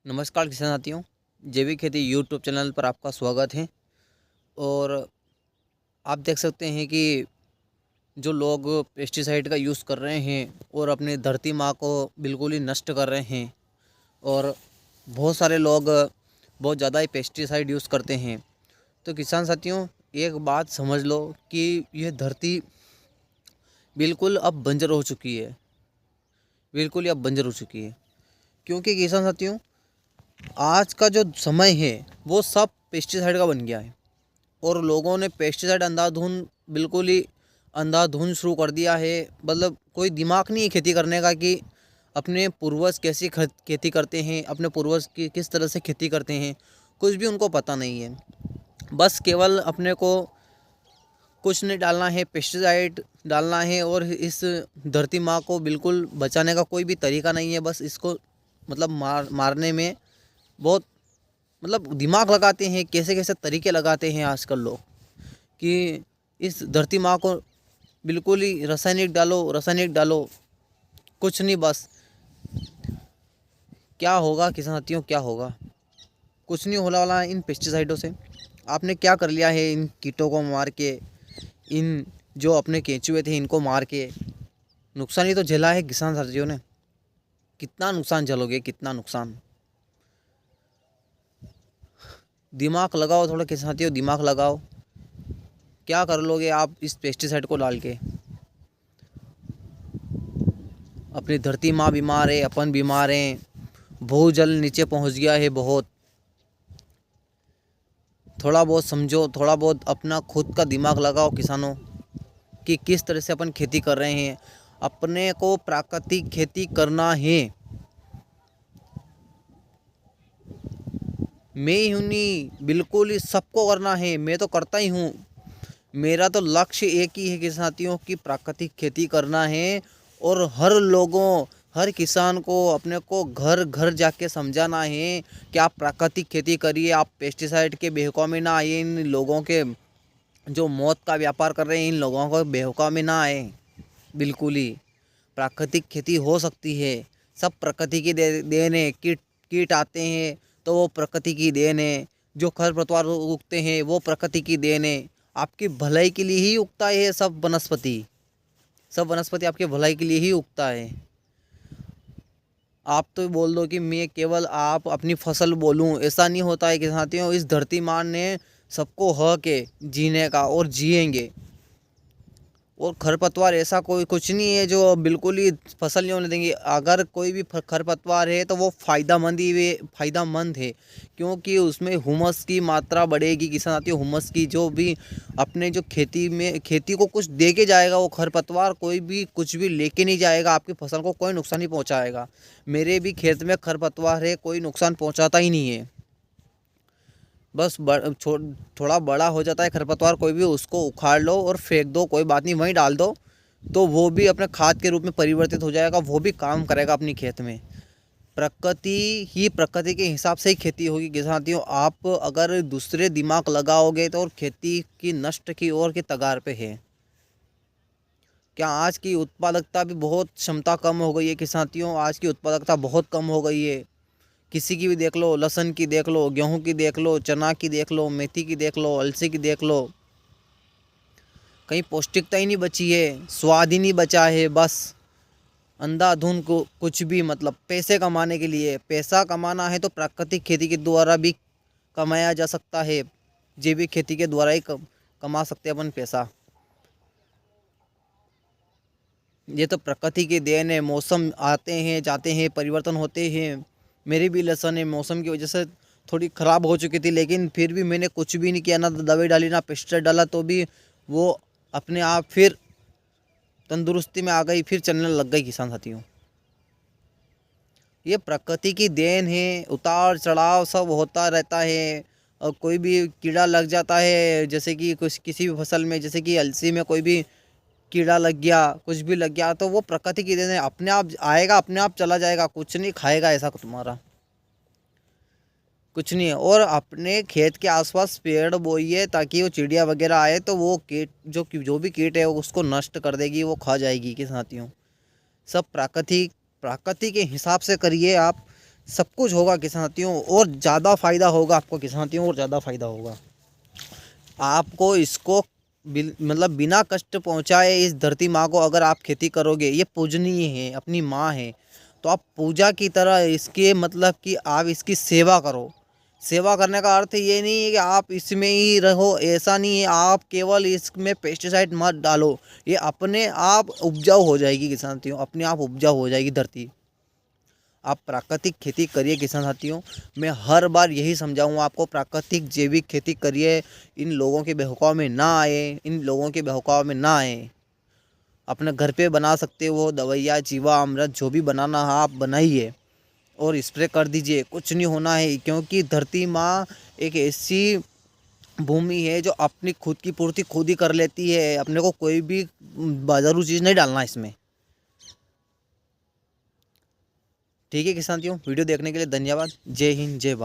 नमस्कार किसान साथियों, जैविक खेती यूट्यूब चैनल पर आपका स्वागत है। और आप देख सकते हैं कि जो लोग पेस्टिसाइड का यूज़ कर रहे हैं और अपनी धरती माँ को बिल्कुल ही नष्ट कर रहे हैं। और बहुत सारे लोग बहुत ज़्यादा ही पेस्टिसाइड यूज़ करते हैं। तो किसान साथियों, एक बात समझ लो कि यह धरती बिल्कुल अब बंजर हो चुकी है, बिल्कुल ही अब बंजर हो चुकी है। क्योंकि किसान साथियों, आज का जो समय है वो सब पेस्टिसाइड का बन गया है और लोगों ने पेस्टिसाइड अंधाधुंध बिल्कुल ही अंधाधुंध शुरू कर दिया है। मतलब कोई दिमाग नहीं है खेती करने का कि अपने पूर्वज कैसी खेती करते हैं, अपने पूर्वज की किस तरह से खेती करते हैं, कुछ भी उनको पता नहीं है। बस केवल अपने को कुछ नहीं डालना है, पेस्टिसाइड डालना है और इस धरती माँ को बिल्कुल बचाने का कोई भी तरीका नहीं है। बस इसको मतलब मारने में बहुत मतलब दिमाग लगाते हैं, कैसे कैसे तरीके लगाते हैं आजकल लोग कि इस धरती माँ को बिल्कुल ही रासायनिक डालो, रासायनिक डालो। कुछ नहीं, बस क्या होगा किसान साथियों, क्या होगा? कुछ नहीं होने वाला इन पेस्टिसाइडों से। आपने क्या कर लिया है इन कीटों को मार के, इन जो अपने केंचुए थे इनको मार के नुकसान ही तो झेला है किसान साथियों ने। कितना नुकसान झेलोगे, कितना नुकसान। दिमाग लगाओ थोड़ा किसान साथियों, दिमाग लगाओ। क्या कर लोगे आप इस पेस्टिसाइड को डाल के? अपनी धरती माँ बीमार है, अपन बीमार हैं, भूजल नीचे पहुँच गया है बहुत। थोड़ा बहुत समझो, थोड़ा बहुत अपना खुद का दिमाग लगाओ किसानों कि किस तरह से अपन खेती कर रहे हैं। अपने को प्राकृतिक खेती करना है। मैं ही हूँ नहीं, बिल्कुल ही सबको करना है। मैं तो करता ही हूँ। मेरा तो लक्ष्य एक ही है कि साथियों की प्राकृतिक खेती करना है। और हर किसान को अपने को घर घर जाके समझाना है कि आप प्राकृतिक खेती करिए, आप पेस्टिसाइड के बहकावे में ना आइए। इन लोगों के जो मौत का व्यापार कर रहे हैं, इन लोगों को बहकावे में ना आए। बिल्कुल ही प्राकृतिक खेती हो सकती है। सब प्रकृति की देन है। कीट कीट आते हैं तो वो प्रकृति की देन है। जो खरपतवार उगते हैं वो प्रकृति की देन है। आपकी भलाई के लिए ही उगता है सब वनस्पति। सब वनस्पति आपके भलाई के लिए ही उगता है। आप तो बोल दो कि मैं केवल आप अपनी फसल बोलूं, ऐसा नहीं होता है कि साथियों। इस धरती माँ ने सबको हक है जीने का और जिएंगे। और खरपतवार ऐसा कोई कुछ नहीं है जो बिल्कुल ही फसल नहीं होने देंगे। अगर कोई भी खरपतवार है तो वो फ़ायदेमंद है, क्योंकि उसमें हुमस की मात्रा बढ़ेगी। किसान आती है हुमस की, जो भी अपने जो खेती को कुछ दे के जाएगा। वो खरपतवार कोई भी कुछ भी लेके नहीं जाएगा, आपकी फसल को कोई नुकसान नहीं पहुँचाएगा। मेरे भी खेत में खरपतवार है, कोई नुकसान पहुँचाता ही नहीं है। बस थोड़ा बड़ा हो जाता है खरपतवार, कोई भी उसको उखाड़ लो और फेंक दो, कोई बात नहीं, वहीं डाल दो तो वो भी अपने खाद के रूप में परिवर्तित हो जाएगा। वो भी काम करेगा अपनी खेत में। प्रकृति के हिसाब से ही खेती होगी किसान साथियों। आप अगर दूसरे दिमाग लगाओगे तो और खेती की नष्ट की ओर के तगार पे है। क्या आज की उत्पादकता भी बहुत क्षमता कम हो गई है किसान साथियों। आज की उत्पादकता बहुत कम हो गई है। किसी की भी देख लो, लहसुन की देख लो, गेहूं की देख लो, चना की देख लो, मेथी की देख लो, अलसी की देख लो। कहीं पौष्टिकता ही नहीं बची है, स्वाद ही नहीं बचा है। बस अंधाधुंध को कुछ भी मतलब पैसे कमाने के लिए। पैसा कमाना है तो प्राकृतिक खेती के द्वारा भी कमाया जा सकता है। जैविक खेती के द्वारा ही कमा सकते हैं अपन पैसा। ये तो प्रकृति की देन है। मौसम आते हैं जाते हैं, परिवर्तन होते हैं। मेरी भी लहसुन है मौसम की वजह से थोड़ी ख़राब हो चुकी थी, लेकिन फिर भी मैंने कुछ भी नहीं किया, ना दवाई डाली ना पेस्टिसाइड डाला, तो भी वो अपने आप फिर तंदुरुस्ती में आ गई, फिर चलने लग गई किसान साथियों। ये प्रकृति की देन है। उतार चढ़ाव सब होता रहता है। और कोई भी कीड़ा लग जाता है, जैसे कि कुछ किसी भी फसल में, जैसे कि अलसी में कोई भी कीड़ा लग गया, कुछ भी लग गया, तो वो प्रकृति की देन है। अपने आप आएगा, अपने आप चला जाएगा, कुछ नहीं खाएगा ऐसा तुम्हारा, कुछ नहीं है। और अपने खेत के आसपास पेड़ बोइए ताकि वो चिड़िया वगैरह आए तो वो कीट जो भी कीट है उसको नष्ट कर देगी, वो खा जाएगी के साथियों। सब प्राकृतिक प्रकृति के हिसाब से करिए आप। सब कुछ होगा किसान साथियों, और ज़्यादा फ़ायदा होगा आपको किसान साथियों, और ज़्यादा फ़ायदा होगा आपको। इसको मतलब बिना कष्ट पहुँचाए इस धरती माँ को अगर आप खेती करोगे, ये पूजनीय है, अपनी माँ है, तो आप पूजा की तरह इसके मतलब कि आप इसकी सेवा करो। सेवा करने का अर्थ ये नहीं है कि आप इसमें ही रहो, ऐसा नहीं है। आप केवल इसमें पेस्टिसाइड मत डालो, ये अपने आप उपजाऊ हो जाएगी किसान साथियों, अपने आप उपजाऊ हो जाएगी धरती। आप प्राकृतिक खेती करिए किसान साथियों, मैं हर बार यही समझाऊंगा आपको, प्राकृतिक जैविक खेती करिए। इन लोगों के बहकाव में ना आए, इन लोगों के बहकाव में ना आए। अपने घर पे बना सकते हो दवाइयाँ, जीवा अमृत, जो भी बनाना है आप बनाइए और स्प्रे कर दीजिए, कुछ नहीं होना है। क्योंकि धरती माँ एक ऐसी भूमि है जो अपनी खुद की पूर्ति खुद ही कर लेती है। अपने को कोई भी बाजारू चीज़ नहीं डालना इसमें। ठीक है किसान साथियों, वीडियो देखने के लिए धन्यवाद। जय हिंद, जय भारत।